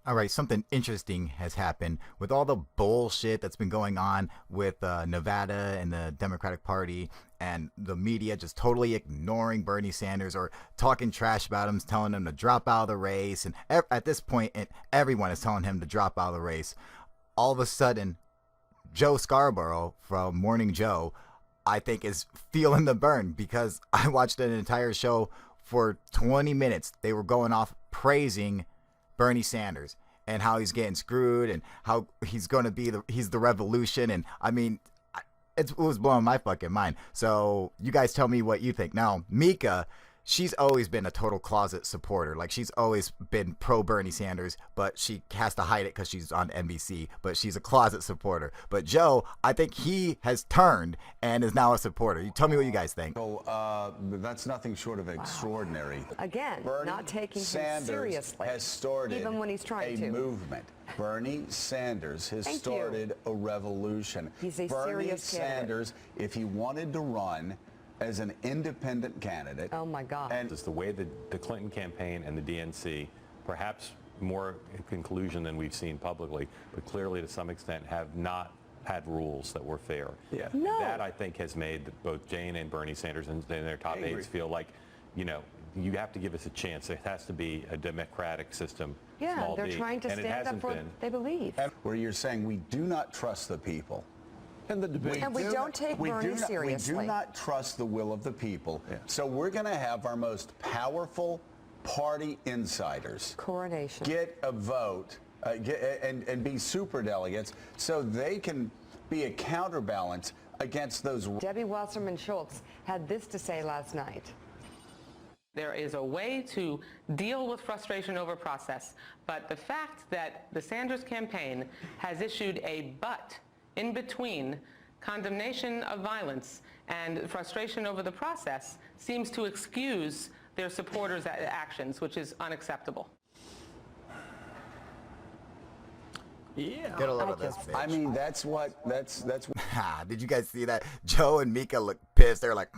All right, something interesting has happened with all the bullshit that's been going on with Nevada and the Democratic Party and the media just totally ignoring Bernie Sanders or talking trash about him, telling him to drop out of the race. And at this point, everyone is telling him to drop out of the race. All of a sudden, Joe Scarborough from Morning Joe, I think, is feeling the burn because I watched an entire show for 20 minutes. They were going off praising Bernie Sanders and how he's getting screwed and how he's going to be he's the revolution. And I mean, it was blowing my fucking mind. So you guys tell me what you think. Now, Mika, she's always been a total closet supporter. Like, she's always been pro Bernie Sanders, but she has to hide it because she's on NBC. But she's a closet supporter. But Joe, I think he has turned and is now a supporter. You tell me what you guys think. So that's nothing short of extraordinary. Again, Bernie not taking Sanders him seriously, has started even when he's trying a to. movement. Bernie Sanders has started a revolution. He's a Bernie serious Sanders, if he wanted to run as an independent candidate. Oh my God. And it's the way that the Clinton campaign and the DNC, perhaps more in conclusion than we've seen publicly, but clearly to some extent have not had rules that were fair. Yeah. No. That, I think, has made both Jane and Bernie Sanders and their top aides feel like, you know, you have to give us a chance. It has to be a democratic system. Yeah, small they're d. trying to And it stand up hasn't for been. what they believe. Where you're saying we do not trust the people. And the debate. And we don't take Bernie seriously. We do not trust the will of the people. Yeah. So we're going to have our most powerful party insiders Coronation. get a vote and be superdelegates so they can be a counterbalance against those. Debbie Wasserman Schultz had this to say last night. There is a way to deal with frustration over process, but the fact that the Sanders campaign has issued a but in between condemnation of violence and frustration over the process seems to excuse their supporters' actions, which is unacceptable. Yeah. Get a load of this, bitch. I mean, that's what. Did you guys see that? Joe and Mika look pissed. They're like,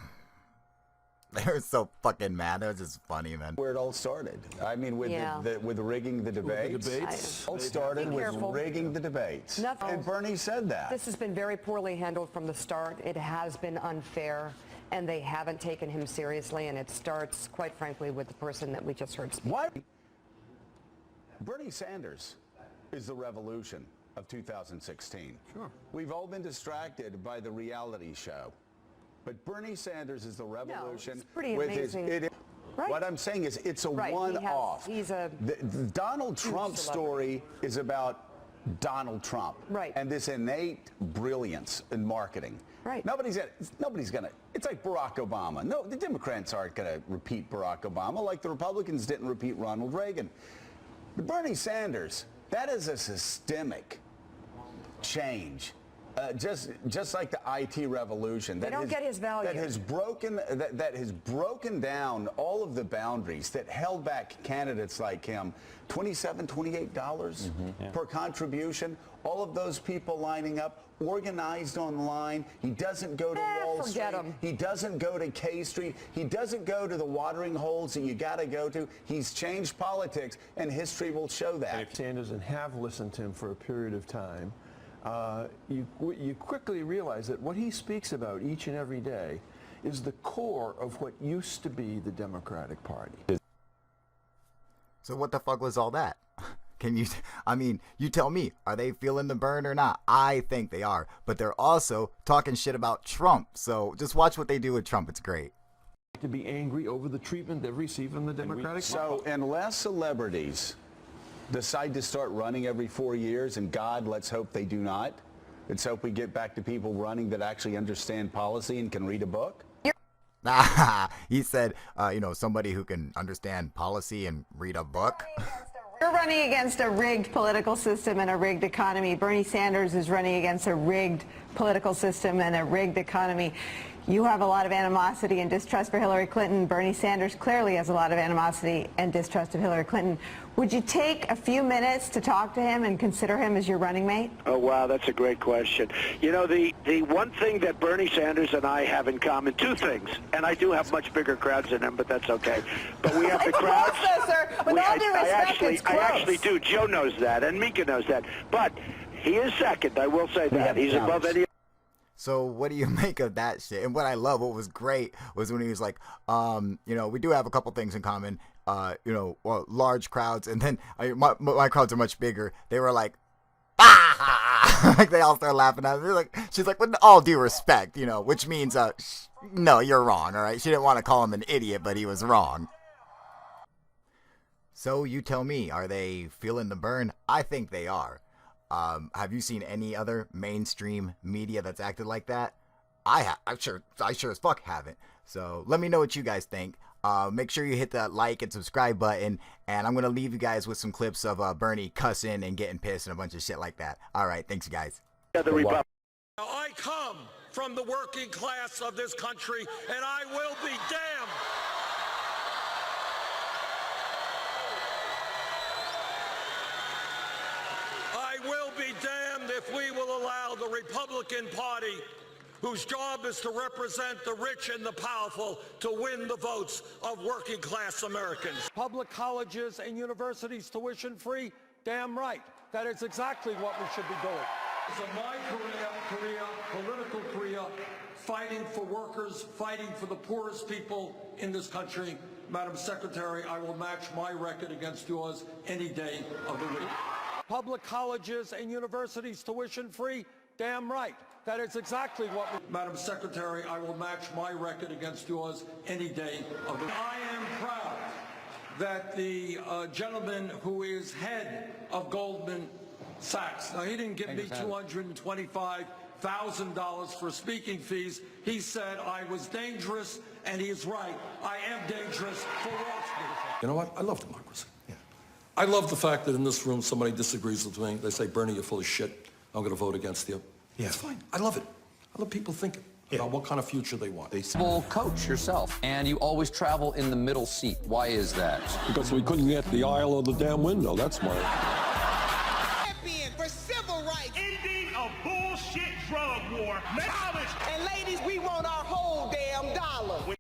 they were so fucking mad. It was just funny, man. Where it all started. I mean, with with rigging the debates. It all started with rigging the debates. And Bernie said that. This has been very poorly handled from the start. It has been unfair, and they haven't taken him seriously, and it starts, quite frankly, with the person that we just heard speak. What? Bernie Sanders is the revolution of 2016. Sure. We've all been distracted by the reality show. But Bernie Sanders is the revolution. No, it's pretty with amazing. Right. What I'm saying is it's a one-off. The Donald Trump story is about Donald Trump. Right. And this innate brilliance in marketing. Right. Nobody's gonna, it's like Barack Obama. No, the Democrats aren't gonna repeat Barack Obama like the Republicans didn't repeat Ronald Reagan. But Bernie Sanders, that is a systemic change. Just like the IT revolution. They don't get his value. That has broken down all of the boundaries that held back candidates like him. $27, $28 per contribution. All of those people lining up, organized online. He doesn't go to Wall Street. He doesn't go to K Street. He doesn't go to the watering holes that you got to go to. He's changed politics, and history will show that. Sanders and have listened to him for a period of time. You quickly realize that what he speaks about each and every day is the core of what used to be the Democratic Party. So what the fuck was all that? I mean, you tell me, are they feeling the burn or not? I think they are, but they're also talking shit about Trump. So just watch what they do with Trump. It's great. To be angry over the treatment they've received from the Democratic Party. So unless celebrities decide to start running every 4 years, and God, let's hope they do not. Let's hope we get back to people running that actually understand policy and can read a book. He said, somebody who can understand policy and read a book. You're running against a rigged political system and a rigged economy. Bernie Sanders is running against a rigged political system and a rigged economy. You have a lot of animosity and distrust for Hillary Clinton. Bernie Sanders clearly has a lot of animosity and distrust of Hillary Clinton. Would you take a few minutes to talk to him and consider him as your running mate? Oh, wow, that's a great question. You know, the one thing that Bernie Sanders and I have in common, two things, and I do have much bigger crowds than him, but that's okay. But we have the crowds. Close, though, sir. With all due respect, it's close. I actually do. Joe knows that, and Mika knows that. But he is second, I will say that. He's above any. So what do you make of that shit? And what I love, what was great, was when he was like, you know, we do have a couple things in common, you know, well, large crowds, and then my crowds are much bigger. They were like, ah! Like they all start laughing at me. They're like, she's like, with all due respect, you know, which means, no, you're wrong, all right? She didn't want to call him an idiot, but he was wrong. So you tell me, are they feeling the burn? I think they are. Have you seen any other mainstream media that's acted like that? I sure as fuck haven't. So let me know what you guys think. Make sure you hit that like and subscribe button, and I'm gonna leave you guys with some clips of Bernie cussing and getting pissed and a bunch of shit like that. All right, thanks you guys. I come from the working class of this country, and I will be damned. I will be damned if we will allow the Republican Party, whose job is to represent the rich and the powerful, to win the votes of working class Americans. Public colleges and universities tuition free? Damn right. That is exactly what we should be doing. So my political career, fighting for workers, fighting for the poorest people in this country, Madam Secretary, I will match my record against yours any day of the week. Public colleges and universities tuition free? Damn right. That is exactly what Madam Secretary, I will match my record against yours any day of the week. I am proud that the gentleman who is head of Goldman Sachs, now he didn't give me $225,000 for speaking fees. He said I was dangerous, and he is right. I am dangerous for Wall Street. You know what? I love democracy. Yeah. I love the fact that in this room somebody disagrees with me. They say, Bernie, you're full of shit. I'm going to vote against you. Yeah. It's fine. I love it. I love people thinking about what kind of future they want. Well, coach yourself, and you always travel in the middle seat. Why is that? Because we couldn't get the aisle or the damn window. That's why. Champion for civil rights. Ending a bullshit drug war. And ladies, we want our whole damn